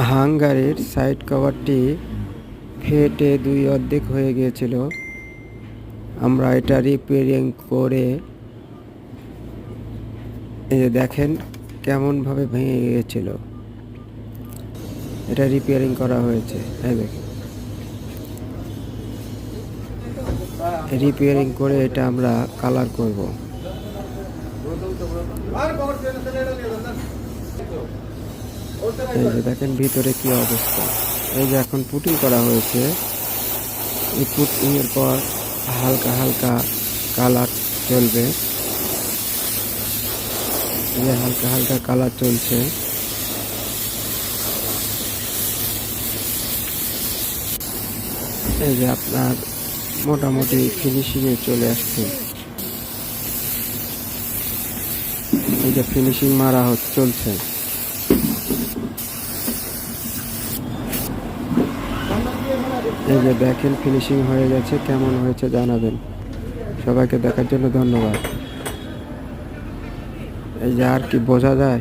হাঙ্গারের side কভারটি ফেটে দুই অর্ধেক হয়ে গিয়েছিল। আমরা এটা রিপেয়ারিং করে এই যে দেখেন কেমনভাবে ভেঙে গিয়েছিল। এটা রিপেয়ারিং করা হয়েছে। এই দেখেন রিপেয়ারিং করে এটা আমরা কালার করব। এই যে দেখেন ভিতরে কি অবস্থা। এই যে এখন পুটিং করা হয়েছে। এই পুটিং এর পর হালকা হালকা কালার চলবে। এই যে হালকা হালকা কালার চলছে। এই যে আপনার মোটামুটি ফিনিশিংয়ে চলে আসছে। এই যে ফিনিশিং মারা চলছে। এই যে দেখেন ফিনিশিং হয়ে গেছে। কেমন হয়েছে জানাবেন। সবাইকে দেখার জন্য ধন্যবাদ। এই যে আর কি বোঝা যায়।